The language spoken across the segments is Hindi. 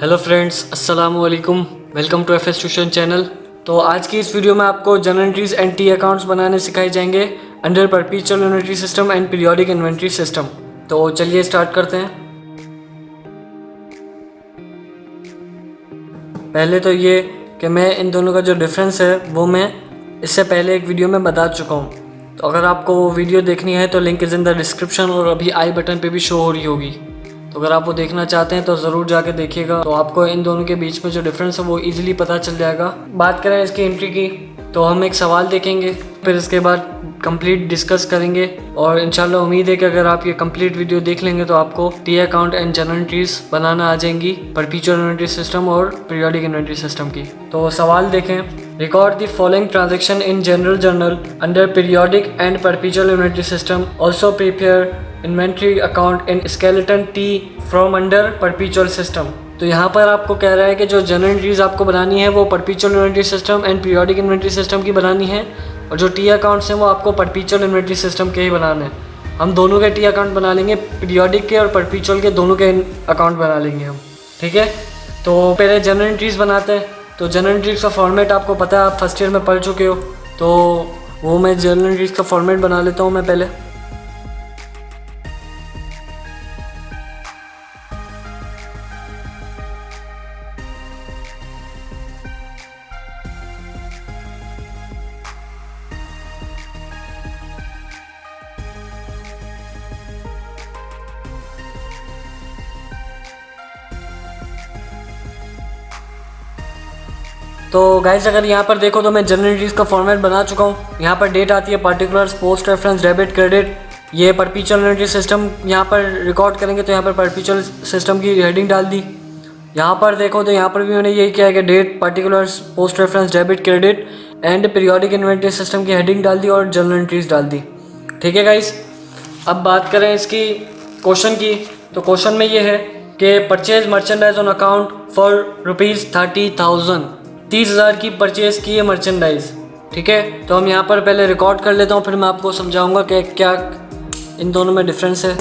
हेलो फ्रेंड्स, अस्सलाम वालेकुम। Welcome to FS tuition channel. तो आज की इस वीडियो में आपको journal entries and T accounts बनाने सिखाए जाएंगे under perpetual inventory system and periodic inventory system. तो चलिए स्टार्ट करते हैं। पहले तो ये कि मैं इन दोनों का जो डिफरेंस है वो मैं इससे पहले एक वीडियो में बता चुका हूँ। तो अगर आपको वो वीडियो देखनी है तो link is in the description और अभी आई बटन पे भी शो हो रही होगी। तो अगर आप वो देखना चाहते हैं तो ज़रूर जाके देखिएगा। तो आपको इन दोनों के बीच में जो डिफरेंस है वो इजीली पता चल जाएगा। बात करें इसकी एंट्री की तो हम एक सवाल देखेंगे, फिर इसके बाद कंप्लीट डिस्कस करेंगे और इंशाल्लाह उम्मीद है कि अगर आप ये कंप्लीट वीडियो देख लेंगे तो आपको T account and general entries बनाना आ जाएंगी परपेचुअल इन्वेंटरी सिस्टम और पीरियोडिक इन्वेंटरी सिस्टम की। तो सवाल देखें। Record the following transaction in general journal under periodic and perpetual inventory system. Also prepare inventory account in skeleton T from under perpetual system. तो यहाँ पर आपको कह रहा है कि जो जनरल एंट्रीज आपको बनानी है वो perpetual inventory system and periodic inventory system की बनानी है और जो टी अकाउंट्स हैं वो आपको परपेचुअल इन्वेंट्री सिस्टम के ही बनाने हैं। हम दोनों के टी अकाउंट बना लेंगे, पीरियोडिक के और परपेचुअल के दोनों के अकाउंट बना लेंगे हम, ठीक है। तो पहले जनरल एंट्रीज बनाते हैं। तो जनरल एंट्रीज का फॉर्मेट आपको पता है, आप फर्स्ट ईयर में पढ़ चुके हो। तो वो मैं जनरल एंट्रीज का फॉर्मेट बना लेता हूँ मैं पहले। तो गाइस अगर यहाँ पर देखो तो मैं जनरल एंट्रीज का फॉर्मेट बना चुका हूँ। यहाँ पर डेट आती है, particulars, post reference, debit, credit. ये परपेचुअल इन्वेंट्री सिस्टम यहाँ पर रिकॉर्ड करेंगे तो यहाँ पर परपेचुअल सिस्टम की हेडिंग डाल दी। यहाँ पर देखो तो यहाँ पर भी मैंने यही किया है कि date, particulars, post reference, debit, credit and periodic inventory system की हेडिंग डाल दी और जनरल एंट्रीज डाल दी, ठीक है गाइस। अब बात करें इसकी क्वेश्चन की। तो क्वेश्चन में ये है कि purchase merchandise on account for ₹30,000। 30,000 की परचेज़ की है मर्चेंडाइज, ठीक है। तो हम यहाँ पर पहले रिकॉर्ड कर लेता हूँ, फिर मैं आपको समझाऊंगा कि क्या इन दोनों में डिफरेंस है।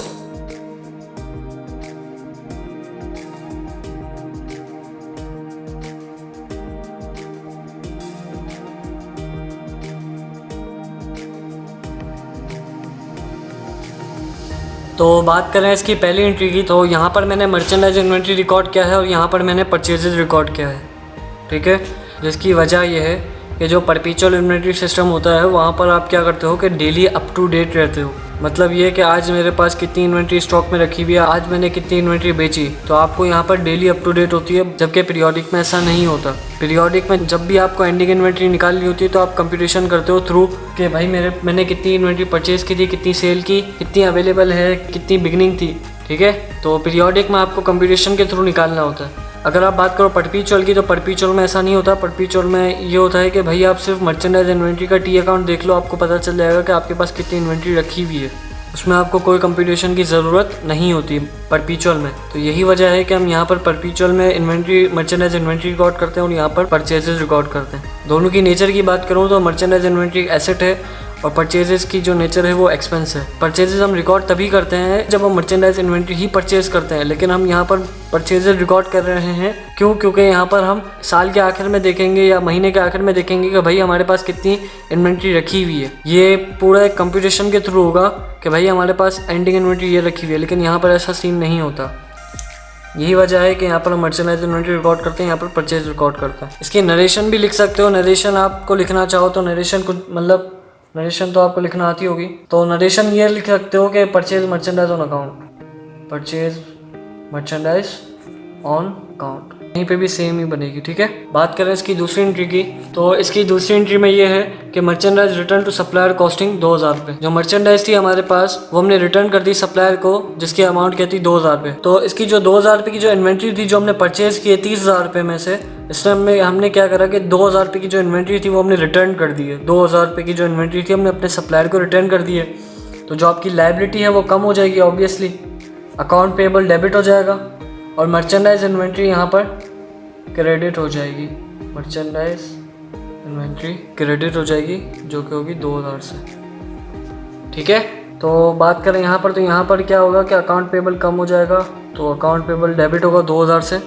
तो बात करें इसकी पहली एंट्री की तो यहाँ पर मैंने मर्चेंडाइज इन्वेंट्री रिकॉर्ड किया है और यहाँ पर मैंने परचेजेज रिकॉर्ड किया है, ठीक है। जिसकी वजह यह है कि जो परपेचुअल इन्वेंट्री सिस्टम होता है वहाँ पर आप क्या करते हो कि डेली अप टू डेट रहते हो। मतलब ये कि आज मेरे पास कितनी इन्वेंट्री स्टॉक में रखी हुई है, आज मैंने कितनी इन्वेंट्री बेची, तो आपको यहाँ पर डेली अप टू डेट होती है। जबकि पीरियोडिक में ऐसा नहीं होता। पीरियोडिक में जब भी आपको एंडिंग इन्वेंट्री निकालनी होती है तो आप कंप्यूटेशन करते हो थ्रू कि भाई मैंने कितनी इन्वेंट्री परचेज़ की थी, कितनी सेल की, कितनी अवेलेबल है, कितनी बिगनिंग थी, ठीक है। तो पीरियोडिक में आपको कंप्यूटेशन के थ्रू निकालना होता है। अगर आप बात करो परपेचुअल की तो परपेचुअल में ऐसा नहीं होता। परपेचुअल में ये होता है कि भाई आप सिर्फ मर्चेंडाइज इन्वेंट्री का टी अकाउंट देख लो, आपको पता चल जाएगा कि आपके पास कितनी इन्वेंट्री रखी हुई है। उसमें आपको कोई कंप्यूटेशन की ज़रूरत नहीं होती परपेचुअल में। तो यही वजह है कि हम यहाँ पर परपेचुअल में इन्वेंट्री मर्चेंडाइज इन्वेंट्री रिकॉर्ड करते हैं और यहाँ पर परचेजेस रिकॉर्ड करते हैं। दोनों की नेचर की बात करूँ तो मर्चेंडाइज इन्वेंट्री एसेट है और परचेजेस की जो नेचर है वो एक्सपेंस है। परचेजेस हम रिकॉर्ड तभी करते हैं जब हम मर्चेंडाइज इन्वेंट्री ही परचेज करते हैं, लेकिन हम यहाँ पर परचेजेस रिकॉर्ड कर रहे हैं क्योंकि यहाँ पर हम साल के आखिर में देखेंगे या महीने के आखिर में देखेंगे कि भाई हमारे पास कितनी इन्वेंट्री रखी हुई है। ये पूरा एक कंप्यूटेशन के थ्रू होगा कि भाई हमारे पास एंडिंग इन्वेंट्री ये रखी हुई है, लेकिन यहाँ पर ऐसा सीन नहीं होता। यही वजह है कि यहाँ पर हम मर्चेंडाइज इन्वेंट्री रिकॉर्ड करते हैं, यहाँ पर परचेज रिकॉर्ड करते हैं। इसकी नरेशन भी लिख सकते हो। नरेशन आपको लिखना चाहो तो नरेशन कुछ मतलब नरेशन तो आपको लिखना आती होगी। तो नरेशन ये लिख सकते हो कि purchase merchandise on account, purchase merchandise on account, यहीं पे भी सेम ही बनेगी, ठीक है। बात करें इसकी दूसरी एंट्री की तो इसकी दूसरी एंट्री में ये है कि merchandise return to supplier costing 2,000 रुपये। जो मर्चेंडाइज थी हमारे पास वो हमने रिटर्न कर दी सप्लायर को, जिसकी अमाउंट क्या थी 2,000 रुपये। तो इसकी जो 2,000 रुपये की जो इन्वेंट्री थी जो हमने परचेज की है 30,000 रुपये में से, इसमें हमने क्या करा कि 2,000 रुपये की जो इन्वेंट्री थी वो हमने रिटर्न कर दी है। 2,000 रुपये की जो इन्वेंट्री थी हमने अपने सप्लायर को रिटर्न कर दी है। तो जो आपकी लायबिलिटी है वो कम हो जाएगी ऑब्वियसली, अकाउंट पेबल डेबिट हो जाएगा और मर्चेंडाइज इन्वेंट्री यहाँ पर क्रेडिट हो जाएगी। मर्चेंडाइज इन्वेंट्री क्रेडिट हो जाएगी जो कि होगी 2,000 से, ठीक है। तो बात करें यहाँ पर तो यहाँ पर क्या होगा कि अकाउंट पेबल कम हो जाएगा, तो अकाउंट पेबल डेबिट होगा 2,000 से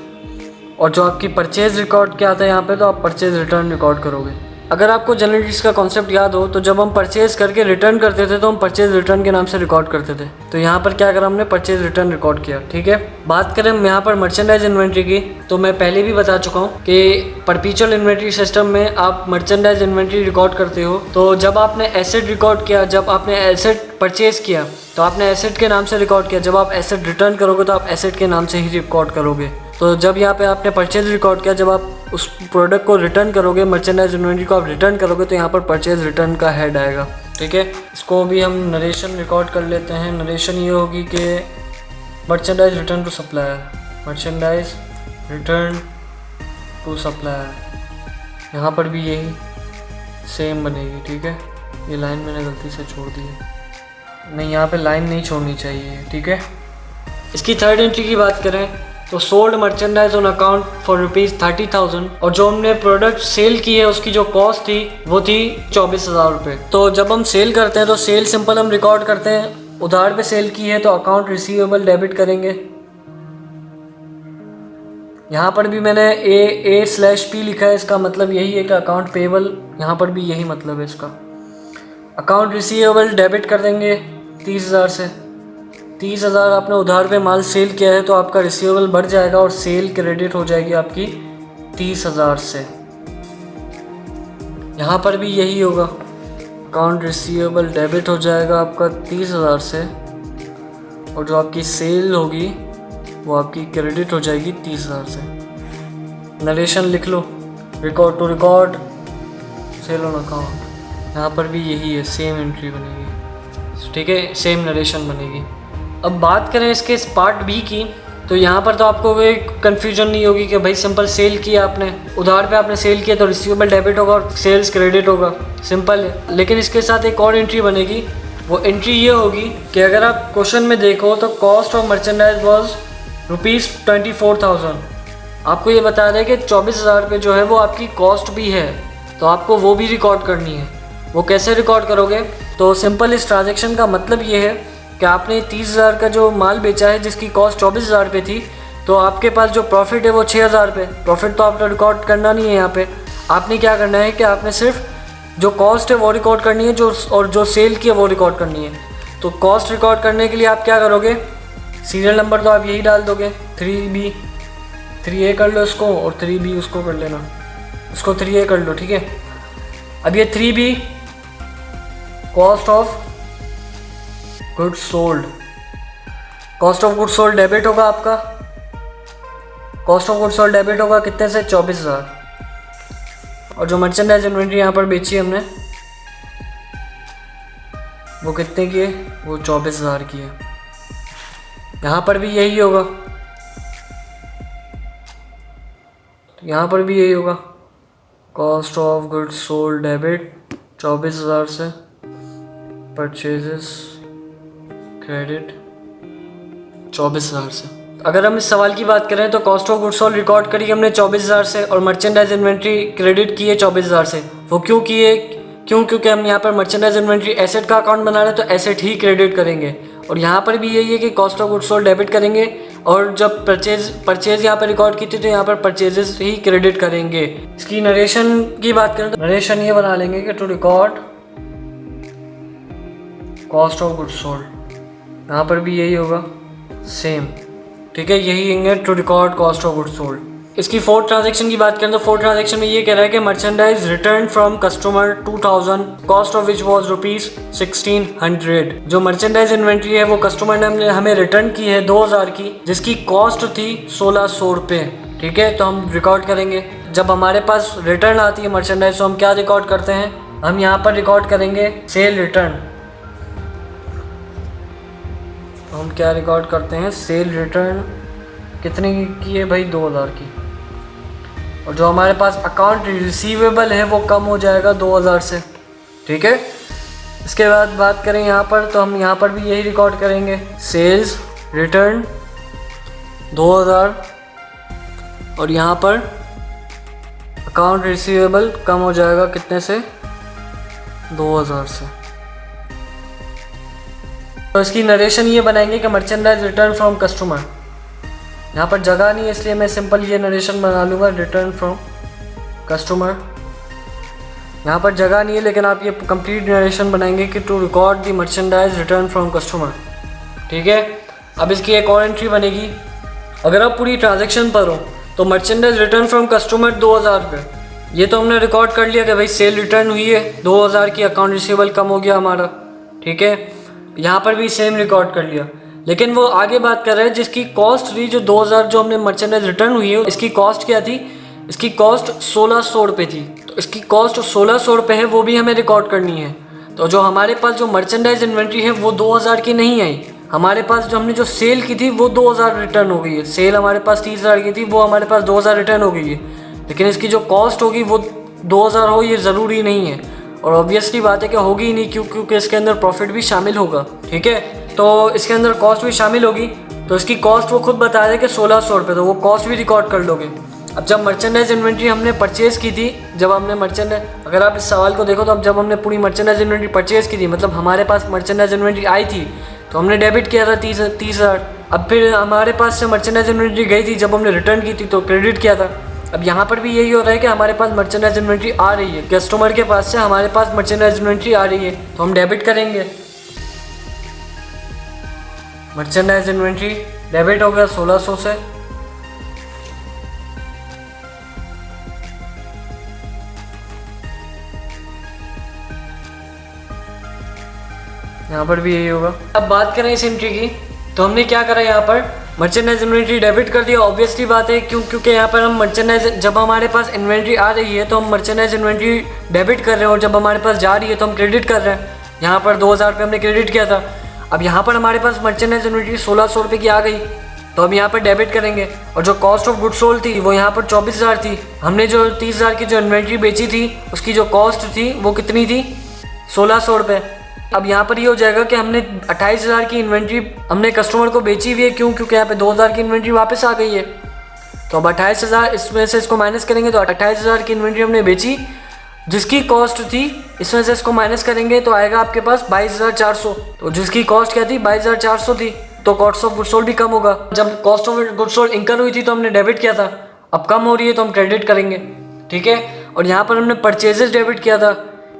और जो आपकी परचेज रिकॉर्ड क्या आता है यहाँ पे, तो आप परचेज रिटर्न रिकॉर्ड करोगे। अगर आपको जनरल एंट्रीज का कॉन्सेप्ट याद हो तो जब हम परचेज करके रिटर्न करते थे तो हम परचेज रिटर्न के नाम से रिकॉर्ड करते थे। तो यहाँ पर क्या करा हमने, परचेज रिटर्न रिकॉर्ड किया। ठीक है, बात करें हम यहाँ पर मर्चेंडाइज इन्वेंट्री की, तो मैं पहले भी बता चुका हूँ कि परपेचुअल इन्वेंट्री सिस्टम में आप मर्चेंडाइज इन्वेंट्री रिकॉर्ड करते हो। तो जब आपने एसेट रिकॉर्ड किया, जब आपने एसेट परचेज किया तो आपने एसेट के नाम से रिकॉर्ड किया, जब आप एसेट रिटर्न करोगे तो आप एसेट के नाम से ही रिकॉर्ड करोगे। तो जब यहाँ पे आपने परचेज रिकॉर्ड किया, जब आप उस प्रोडक्ट को रिटर्न करोगे, मर्चेंडाइज इन्वेंट्री को आप रिटर्न करोगे, तो यहाँ पर परचेज रिटर्न का हेड आएगा। ठीक है, इसको भी हम नरेशन रिकॉर्ड कर लेते हैं। नरेशन ये होगी कि merchandise return to supplier, merchandise return to supplier. यहाँ पर भी यही सेम बनेगी। ठीक है, ये लाइन मैंने गलती से छोड़ दी है, नहीं यहाँ पे लाइन नहीं छोड़नी चाहिए। ठीक है, इसकी थर्ड एंट्री की बात करें तो sold merchandise on account for ₹30,000, और जो हमने प्रोडक्ट सेल की है उसकी जो कॉस्ट थी वो थी 24,000 रुपये। तो जब हम सेल करते हैं तो सेल सिंपल हम रिकॉर्ड करते हैं, उधार पे सेल की है तो अकाउंट रिसीवेबल डेबिट करेंगे। यहाँ पर भी मैंने A/P लिखा है, इसका मतलब यही है कि अकाउंट पेबल, यहाँ पर भी यही मतलब है इसका। अकाउंट रिसीवेबल डेबिट कर देंगे 30,000 से। 30,000 आपने उधार पे माल सेल किया है तो आपका रिसीवेबल बढ़ जाएगा और सेल क्रेडिट हो जाएगी आपकी 30,000 से। यहाँ पर भी यही होगा, अकाउंट रिसीवेबल डेबिट हो जाएगा आपका 30,000 से, और जो आपकी सेल होगी वो आपकी क्रेडिट हो जाएगी 30,000 से। नरेशन लिख लो, record to record sale on account. यहाँ पर भी यही है, सेम एंट्री बनेगी। ठीक है, सेम नरेशन बनेगी। अब बात करें इसके पार्ट बी की, तो यहाँ पर तो आपको कोई कन्फ्यूजन नहीं होगी कि भाई सिंपल सेल किया आपने, उधार पे आपने सेल किया तो रिसीवेबल डेबिट होगा और सेल्स क्रेडिट होगा, सिंपल है। लेकिन इसके साथ एक और एंट्री बनेगी, वो एंट्री ये होगी कि अगर आप क्वेश्चन में देखो तो कॉस्ट ऑफ मर्चेंडाइज वॉज ₹24,000। आपको ये बता दें कि 24,000 रुपये जो है वो आपकी कॉस्ट भी है, तो आपको वो भी रिकॉर्ड करनी है। वो कैसे रिकॉर्ड करोगे, तो सिंपल इस ट्रांजेक्शन का मतलब ये है कि आपने 30,000 का जो माल बेचा है जिसकी कॉस्ट 24,000 रुपये थी, तो आपके पास जो प्रॉफिट है वो 6,000 रुपये। प्रॉफिट तो आपने रिकॉर्ड करना नहीं है यहाँ पे। आपने क्या करना है कि आपने सिर्फ जो कॉस्ट है वो रिकॉर्ड करनी है, जो सेल की है वो रिकॉर्ड करनी है। तो कॉस्ट रिकॉर्ड करने के लिए आप क्या करोगे, सीरियल नंबर तो आप यही डाल दोगे, 3B 3A कर लो इसको, और 3B उसको कर लेना, उसको 3A कर लो। ठीक है, अब ये 3B cost of goods sold, cost of goods sold debit होगा आपका। Cost of goods sold debit होगा कितने से, 24,000। और जो मर्चेंडाइज इन्वेंट्री यहाँ पर बेची हमने वो कितने की है, वो 24,000 की है। यहाँ पर भी यही होगा, यहाँ पर भी यही होगा, cost of goods sold debit 24,000 से, परचेजेस क्रेडिट 24,000 से। अगर हम इस सवाल की बात करें तो cost of goods sold record करी हमने 24,000 से और मर्चेंडाइज इन्वेंट्री क्रेडिट की है 24,000 से। वो क्यों किए, क्योंकि हम यहाँ पर मर्चेंडाइज इन्वेंट्री एसेट का अकाउंट बना रहे हैं तो एसेट ही क्रेडिट करेंगे। और यहाँ पर भी यही है कि cost of goods sold debit करेंगे, और जब परचेज यहाँ पर रिकॉर्ड की थी तो यहाँ पर परचेजेस ही क्रेडिट करेंगे। इसकी नरेशन की बात करें तो नरेशन ये बना लेंगे कि to record cost of goods sold, यहाँ पर भी यही होगा सेम। ठीक है, यही होंगे to record cost of goods sold. इसकी फोर्थ ट्रांजैक्शन की बात करें तो फोर्थ ट्रांजैक्शन में ये कह रहा है कि merchandise return from customer 2,000, cost of which was ₹1,600। जो मर्चेंडाइज इन्वेंट्री है वो कस्टमर ने हमें रिटर्न की है 2,000 की, जिसकी कॉस्ट थी 1,600 रुपये। ठीक है, तो हम रिकॉर्ड करेंगे। जब हमारे पास रिटर्न आती है मर्चेंडाइज तो हम क्या रिकॉर्ड करते हैं, हम यहाँ पर रिकॉर्ड करेंगे सेल रिटर्न। हम क्या रिकॉर्ड करते हैं, सेल रिटर्न कितने की है भाई, 2,000 की। और जो हमारे पास अकाउंट रिसीवेबल है वो कम हो जाएगा 2,000 से। ठीक है, इसके बाद बात करें यहाँ पर तो हम यहाँ पर भी यही रिकॉर्ड करेंगे, सेल्स रिटर्न 2,000, और यहाँ पर अकाउंट रिसीवेबल कम हो जाएगा कितने से, 2,000 से। तो इसकी नरेशन ये बनाएंगे कि मर्चेंडाइज रिटर्न फ्रॉम कस्टमर, यहाँ पर जगह नहीं है इसलिए मैं सिंपल ये नरेशन बना लूँगा, रिटर्न फ्रॉम कस्टमर। यहाँ पर जगह नहीं है लेकिन आप ये कंप्लीट नरेशन बनाएंगे कि to record the merchandise return from customer. ठीक है, अब इसकी एक और एंट्री बनेगी। अगर आप पूरी ट्रांजैक्शन पर हो तो मर्चेंडाइज रिटर्न फ्रॉम कस्टमर 2000 रुपये, ये तो हमने रिकॉर्ड कर लिया कि भाई सेल रिटर्न हुई है 2000 की, अकाउंट रिसीवेबल कम हो गया हमारा। ठीक है, यहाँ पर भी सेम रिकॉर्ड कर लिया, लेकिन वो आगे बात कर रहे हैं जिसकी कॉस्ट थी जो 2000 जो हमने मर्चेंडाइज रिटर्न हुई है, इसकी कॉस्ट क्या थी? इसकी कॉस्ट 1600 रुपये थी। तो इसकी कॉस्ट 1600 रुपये है, वो भी हमें रिकॉर्ड करनी है। तो जो हमारे पास जो मर्चेंडाइज इन्वेंट्री है वो 2000 की नहीं आई, हमारे पास जो हमने जो सेल की थी वो 2000 रिटर्न हो गई है। सेल हमारे पास 30,000 की थी, वो हमारे पास 2000 रिटर्न हो गई है, लेकिन इसकी जो कॉस्ट होगी वो 2000 हो ये ज़रूरी नहीं है। और ऑब्वियसली बात है कि होगी ही नहीं, क्योंकि इसके अंदर प्रॉफिट भी शामिल होगा। ठीक है, तो इसके अंदर कॉस्ट भी शामिल होगी, तो इसकी कॉस्ट वो खुद बता रहे कि 1600 रुपये, तो वो कॉस्ट भी रिकॉर्ड कर लोगे। अब जब मर्चेंडाइज इन्वेंट्री हमने परचेज़ की थी, जब हमने अगर आप इस सवाल को देखो तो अब जब हमने पूरी मर्चेंडाइज इन्वेंट्री परचेज़ की थी, मतलब हमारे पास मर्चेंडाइज इन्वेंट्री आई थी तो हमने डेबिट किया था 30,000। अब फिर हमारे पास से मर्चेंडाइज इन्वेंट्री गई थी, जब हमने रिटर्न की थी तो क्रेडिट किया था। अब यहाँ पर भी यही हो रहा है कि हमारे पास मर्चेंडाइज इन्वेंट्री आ रही है, कस्टमर के पास से हमारे पास मर्चेंडाइज इन्वेंट्री आ रही है, तो हम डेबिट करेंगे। मर्चेंडाइज इन्वेंट्री डेबिट हो गया 1600 से। यहाँ पर भी यही होगा। अब बात करें इस एंट्री की, तो हमने क्या करा, यहाँ पर मर्चेंडाइज इन्वेंट्री डेबिट कर दिया। ऑब्वियसली बात है क्योंकि यहाँ पर हम मर्चेंडाइज, जब हमारे पास इन्वेंट्री आ रही है तो हम मर्चेंडाइज इन्वेंट्री डेबिट कर रहे हैं, और जब हमारे पास जा रही है तो हम क्रेडिट कर रहे हैं। यहाँ पर 2000 रुपये हमने क्रेडिट किया था। अब यहाँ पर हमारे पास मर्चेंडाइज इन्वेंट्री 1600 रुपये की आ गई, तो हम यहाँ पर डेबिट करेंगे। और जो कॉस्ट ऑफ गुड्स सोल्ड थी वो यहाँ पर 24,000 थी। हमने जो 30,000 की जो इन्वेंट्री बेची थी उसकी जो कॉस्ट थी वो कितनी थी? 1600 रुपये। अब यहाँ पर ये हो जाएगा कि हमने 28,000 की इन्वेंट्री हमने कस्टमर को बेची हुई है, क्योंकि यहाँ पे 2000 की इन्वेंट्री वापस आ गई है। तो अब 28,000 इसमें से इसको माइनस करेंगे तो 28,000 की इन्वेंट्री हमने बेची, जिसकी कॉस्ट थी, इसमें से इसको माइनस करेंगे तो आएगा आपके पास 22,400। तो जिसकी कॉस्ट क्या थी? 22,400 थी, तो कॉस्ट ऑफ गुड्स सोल्ड भी कम होगा। जब कॉस्ट ऑफ गुड्स सोल्ड इंकर हुई थी तो हमने डेबिट किया था, अब कम हो रही है तो हम क्रेडिट करेंगे। ठीक है, और यहाँ पर हमने परचेजेस डेबिट किया था,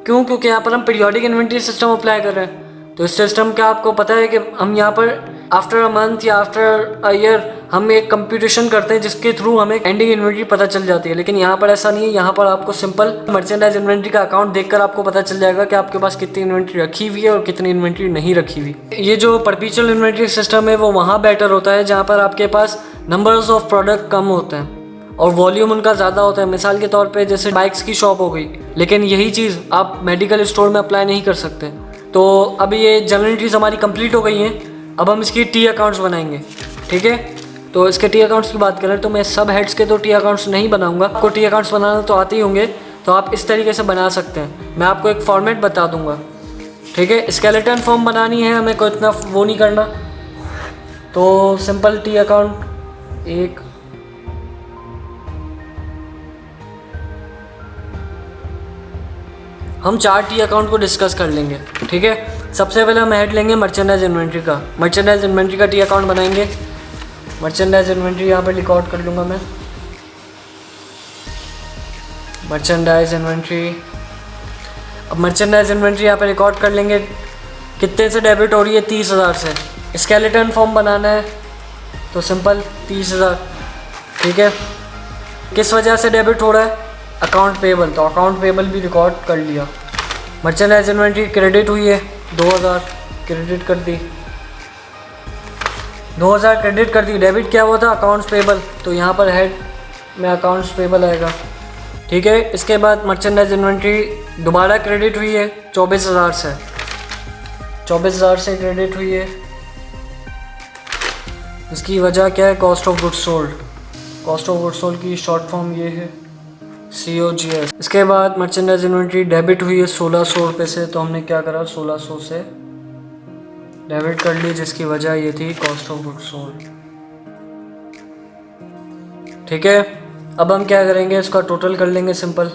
क्यों? क्योंकि यहाँ पर हम पीरियोडिक इन्वेंट्री सिस्टम अप्लाई कर रहे हैं। तो इस सिस्टम का आपको पता है कि हम यहाँ पर आफ्टर अ मंथ या आफ्टर अ ईयर हम एक कंप्यूटेशन करते हैं जिसके थ्रू हमें एंडिंग इन्वेंट्री पता चल जाती है, लेकिन यहाँ पर ऐसा नहीं है। यहाँ पर आपको सिंपल मर्चेंडाइज इन्वेंट्री का अकाउंट देखकर आपको पता चल जाएगा कि आपके पास कितनी इन्वेंट्री रखी हुई है और कितनी इन्वेंट्री नहीं रखी हुई। ये जो परपेचुअल इन्वेंट्री सिस्टम है वो वहाँ बेटर होता है जहाँ पर आपके पास नंबर्स ऑफ प्रोडक्ट कम होते हैं और वॉल्यूम उनका ज़्यादा होता है। मिसाल के तौर पे जैसे बाइक्स की शॉप हो गई, लेकिन यही चीज़ आप मेडिकल स्टोर में अप्लाई नहीं कर सकते। तो अब ये जनरल एंट्रीज हमारी कंप्लीट हो गई हैं, अब हम इसकी टी अकाउंट्स बनाएंगे। ठीक है, तो इसके टी अकाउंट्स की बात करें तो मैं सब हेड्स के तो टी अकाउंट्स नहीं बनाऊंगा। आपको टी अकाउंट्स बनाना तो आते ही होंगे, तो आप इस तरीके से बना सकते हैं। मैं आपको एक फॉर्मेट बता दूंगा। ठीक है, स्केलेटन फॉर्म बनानी है, हमें कोई इतना वो नहीं करना। तो सिंपल टी अकाउंट एक, हम 4 टी अकाउंट को डिस्कस कर लेंगे। ठीक है, सबसे पहले हम हेड लेंगे मर्चेंडाइज इन्वेंट्री का। मर्चेंडाइज इन्वेंट्री का टी अकाउंट बनाएंगे। मर्चेंडाइज इन्वेंट्री यहाँ पे रिकॉर्ड कर लूँगा मैं, मर्चेंडाइज इन्वेंट्री। अब मर्चेंडाइज इन्वेंट्री यहाँ पे रिकॉर्ड कर लेंगे। कितने से डेबिट हो रही है? 30,000 से। स्केलेटन फॉर्म बनाना है तो सिंपल 30,000। ठीक है, किस वजह से डेबिट हो रहा है? अकाउंट पेबल, तो अकाउंट पेबल भी रिकॉर्ड कर लिया। मर्चेंडाइज इन्वेंट्री क्रेडिट हुई है 2000, क्रेडिट कर दी। 2000 क्रेडिट कर दी। डेबिट क्या हुआ था? अकाउंट्स पेबल, तो यहाँ पर हेड में अकाउंट्स पेबल आएगा। ठीक है, इसके बाद मर्चेंडाइज इन्वेंट्री दोबारा क्रेडिट हुई है 24,000 से। 24,000 से क्रेडिट हुई है। इसकी वजह क्या है? Cost of goods sold. Cost of goods sold की शॉर्ट फॉर्म ये है COGS। इसके बाद मर्चेंडाइज इन्वेंट्री डेबिट हुई है 1600 रुपये से, तो हमने क्या करा? 1600 से डेबिट कर ली, जिसकी वजह ये थी कॉस्ट ऑफ गुड्स सोल्ड। ठीक है, अब हम क्या करेंगे? इसका टोटल कर लेंगे सिंपल।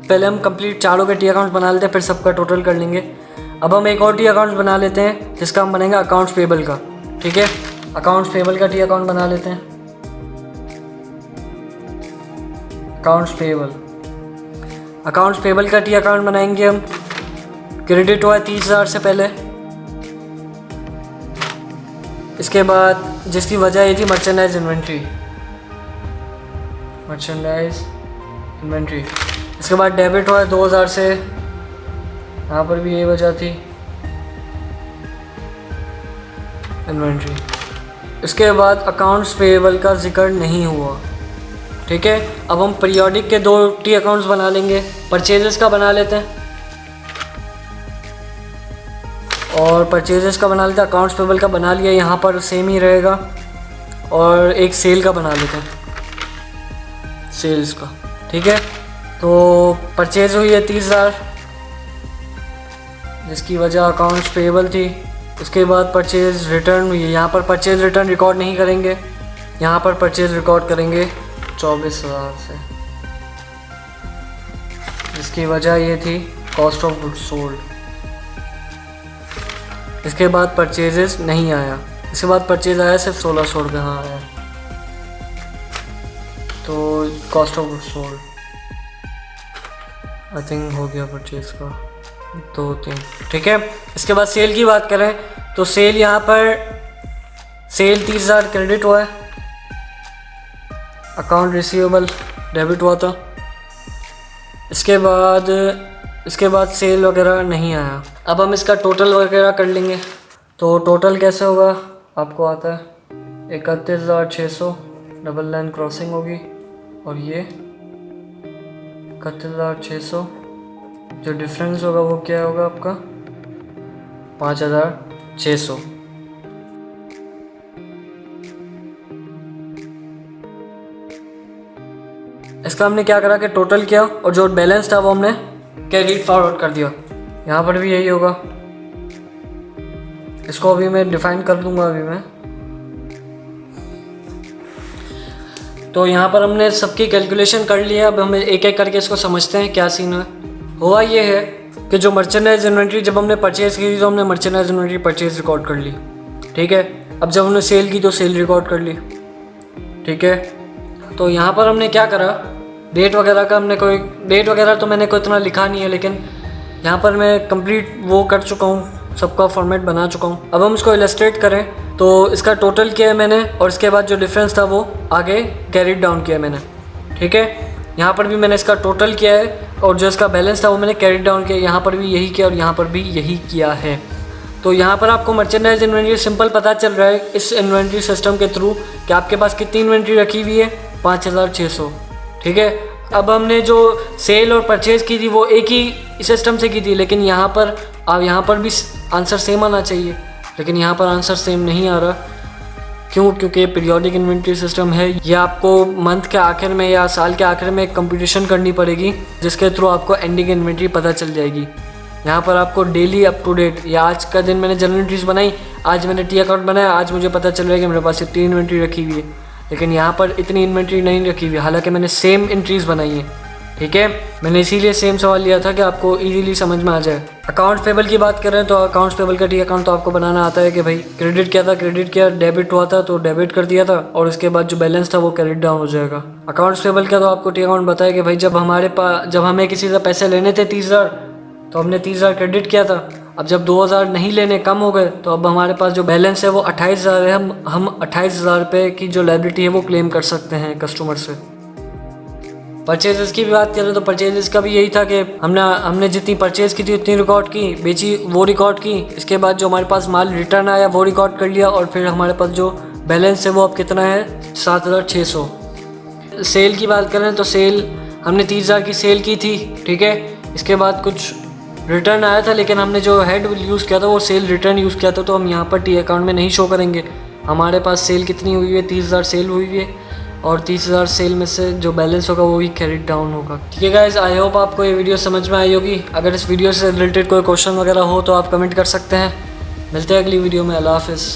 पहले हम कंप्लीट चारों के टी अकाउंट्स बना लेते हैं, फिर सबका टोटल कर लेंगे। अब हम एक और टी अकाउंट्स बना लेते हैं जिसका हम बनेगा अकाउंट्स पेबल का। ठीक है, अकाउंट्स पेबल का टी अकाउंट बना लेते हैं। Accounts payable. अकाउंट्स पेबल का टी अकाउंट बनाएंगे हम। क्रेडिट हुआ 30,000 से पहले। इसके बाद जिसकी वजह ये थी मर्चेंडाइज इन्वेंट्री, मर्चेंडाइज इन्वेंट्री। इसके बाद डेबिट हुआ 2,000 से, यहाँ पर भी यही वजह थी, इन्वेंट्री। इसके बाद अकाउंट्स पेएबल का जिक्र नहीं हुआ, ठीक है। अब हम पीरियोडिक के 2 टी अकाउंट्स बना लेंगे। परचेजेस का बना लेते हैं और परचेजेस का बना लेते हैं। अकाउंट्स पेएबल का बना लिया, यहाँ पर सेम ही रहेगा। और एक सेल का बना लेते हैं, सेल्स का, ठीक है। तो परचेज हुई है 30,000, जिसकी वजह अकाउंट्स पेएबल थी। उसके बाद परचेज रिटर्न हुई है। यहाँ पर परचेज रिटर्न रिकॉर्ड नहीं करेंगे, यहाँ पर परचेज रिकॉर्ड करेंगे 24,000 से, जिसकी वजह ये थी कॉस्ट ऑफ गुड्स सोल्ड। इसके बाद परचेजेस नहीं आया। इसके बाद परचेज आया सिर्फ 1,600 रुपये, हाँ आया। तो cost of goods sold I think हो गया परचेज का 2-3, ठीक है। इसके बाद सेल की बात करें तो सेल, यहाँ पर सेल 30,000 क्रेडिट हुआ है, अकाउंट रिसीवेबल डेबिट हुआ था। इसके बाद सेल वगैरह नहीं आया। अब हम इसका टोटल वगैरह कर लेंगे। तो टोटल कैसे होगा, आपको आता है 31,600, डबल लाइन क्रॉसिंग होगी, और ये 31,600, जो डिफरेंस होगा वो क्या होगा आपका 5,600। इसका हमने क्या करा कि टोटल किया और जो बैलेंस था वो हमने कैरीड फॉरवर्ड कर दिया। यहाँ पर भी यही होगा। इसको अभी मैं डिफाइन कर दूंगा अभी मैं। तो यहाँ पर हमने सबकी कैलकुलेशन कर लिया। अब हम एक एक करके इसको समझते हैं क्या सीन है। हुआ ये है कि जो मर्चेंडाइज इन्वेंट्री जब हमने परचेज़ की थी तो हमने मर्चेंडाइज इन्वेंट्री परचेज़ रिकॉर्ड कर ली, ठीक है। अब जब हमने सेल की तो सेल रिकॉर्ड कर ली, ठीक है। तो यहाँ पर हमने क्या करा, डेट वगैरह का हमने कोई डेट वगैरह तो मैंने कोई इतना लिखा नहीं है, लेकिन यहाँ पर मैं कंप्लीट वो कर चुका हूँ, सबका फॉर्मेट बना चुका हूँ। अब हम इसको इलस्ट्रेट करें तो इसका टोटल किया है मैंने, और इसके बाद जो डिफरेंस था वो आगे कैरीड डाउन किया मैंने, ठीक है। यहाँ पर भी मैंने इसका टोटल किया है और जो इसका बैलेंस था वो मैंने कैरीड डाउन किया। यहाँ पर भी यही किया और यहाँ पर भी यही किया है। तो यहाँ पर आपको मर्चेंडाइज इन्वेंट्री सिंपल पता चल रहा है इस इन्वेंट्री सिस्टम के थ्रू कि आपके पास कितनी इन्वेंट्री रखी हुई है, 5,600, ठीक है। अब हमने जो सेल और परचेज़ की थी वो एक ही सिस्टम से की थी, लेकिन यहाँ पर भी आंसर सेम आना चाहिए, लेकिन यहाँ पर आंसर सेम नहीं आ रहा। क्यों? क्योंकि पीरियोडिक इन्वेंट्री सिस्टम है। ये आपको मंथ के आखिर में या साल के आखिर में एक कंपटीशन करनी पड़ेगी, जिसके थ्रू आपको एंडिंग इन्वेंट्री पता चल जाएगी। यहाँ पर आपको डेली अप टू डेट, या आज का दिन मैंने जनरल एंट्रीज बनाई, आज मैंने टी अकाउंट बनाया, आज मुझे पता चल रहा है कि मेरे पास इतनी इन्वेंट्री रखी हुई है, लेकिन यहाँ पर इतनी इन्वेंट्री नहीं रखी हुई है, हालांकि मैंने सेम एंट्रीज बनाई हैं, ठीक है। मैंने इसीलिए सेम सवाल लिया था कि आपको इजीली समझ में आ जाए। अकाउंट्स पेबल की बात करें तो अकाउंट्स पेबल का टी अकाउंट तो आपको बनाना आता है कि भाई क्रेडिट किया था, क्रेडिट किया, डेबिट हुआ था तो डेबिट कर दिया था, और उसके बाद जो बैलेंस था वो कैरीड डाउन हो जाएगा। अकाउंट्स पेबल का तो आपको टी अकाउंट बताया कि भाई जब हमें किसी से पैसे लेने थे 30,000 तो हमने 30,000 क्रेडिट किया था। अब जब 2,000 नहीं लेने, कम हो गए, तो अब हमारे पास जो बैलेंस है वो 28,000 है। हम 28,000 रुपये की जो लायबिलिटी है वो क्लेम कर सकते हैं कस्टमर से। परचेजेस की भी बात करें तो परचेजेस का भी यही था कि हमने जितनी परचेज़ की थी उतनी रिकॉर्ड की, बेची वो रिकॉर्ड की, इसके बाद जो हमारे पास माल रिटर्न आया वो रिकॉर्ड कर लिया, और फिर हमारे पास जो बैलेंस है वो अब कितना है 7,600। सेल की बात करें तो सेल हमने 30,000 की सेल की थी, ठीक है। इसके बाद कुछ रिटर्न आया था, लेकिन हमने जो हेड यूज़ किया था वो सेल रिटर्न यूज़ किया था, तो हम यहाँ पर टी अकाउंट में नहीं शो करेंगे। हमारे पास सेल कितनी हुई है, 30,000 सेल हुई है, और 30,000 सेल में से जो बैलेंस होगा वो ही कैरीड डाउन होगा, ठीक है गाइज। आई होप आपको ये वीडियो समझ में आई होगी। अगर इस वीडियो से रिलेटेड कोई क्वेश्चन वगैरह हो तो आप कमेंट कर सकते हैं। मिलते हैं अगली वीडियो में। अल्लाह हाफिज़।